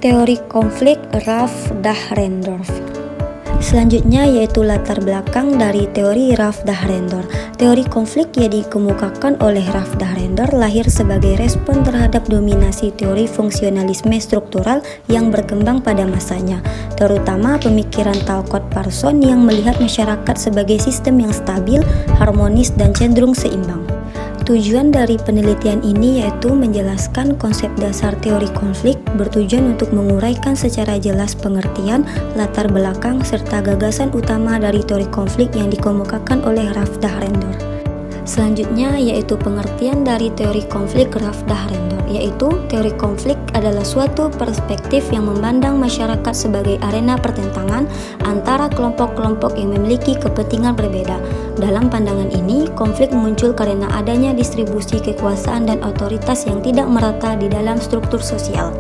Teori konflik Ralph Dahrendorf. Selanjutnya yaitu latar belakang dari teori Ralph Dahrendorf. Teori konflik yang dikemukakan oleh Ralph Dahrendorf lahir sebagai respon terhadap dominasi teori fungsionalisme struktural yang berkembang pada masanya, terutama pemikiran Talcott Parsons yang melihat masyarakat sebagai sistem yang stabil, harmonis, dan cenderung seimbang. Tujuan dari penelitian ini yaitu menjelaskan konsep dasar teori konflik, bertujuan untuk menguraikan secara jelas pengertian, latar belakang, serta gagasan utama dari teori konflik yang dikemukakan oleh Ralph Dahrendorf. Selanjutnya yaitu pengertian dari teori konflik Ralph Dahrendorf, yaitu teori konflik adalah suatu perspektif yang memandang masyarakat sebagai arena pertentangan antara kelompok-kelompok yang memiliki kepentingan berbeda. Dalam pandangan ini, konflik muncul karena adanya distribusi kekuasaan dan otoritas yang tidak merata di dalam struktur sosial.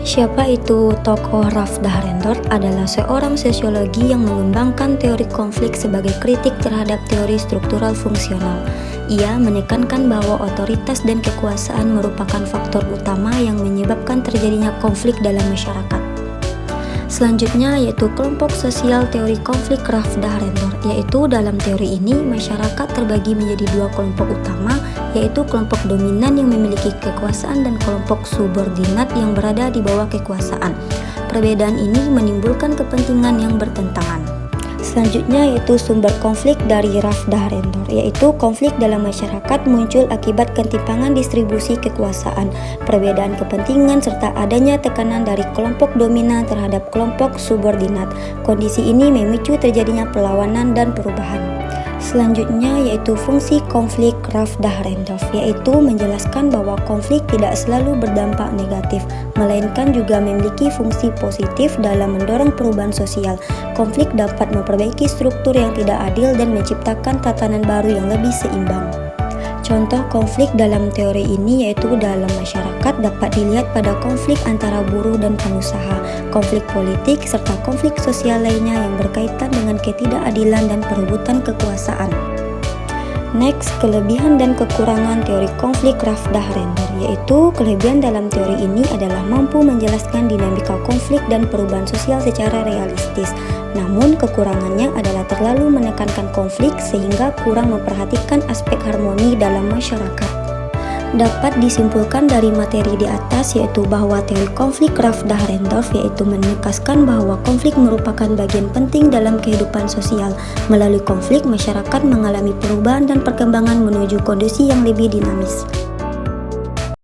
Siapa itu tokoh Ralph Dahrendorf? Adalah seorang sosiologi yang mengembangkan teori konflik sebagai kritik terhadap teori struktural fungsional. Ia menekankan bahwa otoritas dan kekuasaan merupakan faktor utama yang menyebabkan terjadinya konflik dalam masyarakat. Selanjutnya yaitu kelompok sosial teori konflik Ralph Dahrendorf, yaitu dalam teori ini masyarakat terbagi menjadi dua kelompok utama, yaitu kelompok dominan yang memiliki kekuasaan dan kelompok subordinat yang berada di bawah kekuasaan. Perbedaan ini menimbulkan kepentingan yang bertentangan. Selanjutnya yaitu sumber konflik dari Ralph Dahrendorf, yaitu konflik dalam masyarakat muncul akibat ketimpangan distribusi kekuasaan, perbedaan kepentingan, serta adanya tekanan dari kelompok dominan terhadap kelompok subordinat. Kondisi ini memicu terjadinya perlawanan dan perubahan. Selanjutnya yaitu fungsi konflik Ralph Dahrendorf, yaitu menjelaskan bahwa konflik tidak selalu berdampak negatif, melainkan juga memiliki fungsi positif dalam mendorong perubahan sosial. Konflik dapat memperbaiki struktur yang tidak adil dan menciptakan tatanan baru yang lebih seimbang. Contoh konflik dalam teori ini yaitu dalam masyarakat dapat dilihat pada konflik antara buruh dan pengusaha, konflik politik, serta konflik sosial lainnya yang berkaitan dengan ketidakadilan dan perebutan kekuasaan. Next, kelebihan dan kekurangan teori konflik Ralph Dahrendorf, yaitu kelebihan dalam teori ini adalah mampu menjelaskan dinamika konflik dan perubahan sosial secara realistis. Namun kekurangannya adalah terlalu menekankan konflik sehingga kurang memperhatikan aspek harmoni dalam masyarakat. Dapat disimpulkan dari materi di atas yaitu bahwa teori konflik Ralph Dahrendorf yaitu menegaskan bahwa konflik merupakan bagian penting dalam kehidupan sosial. Melalui konflik, masyarakat mengalami perubahan dan perkembangan menuju kondisi yang lebih dinamis.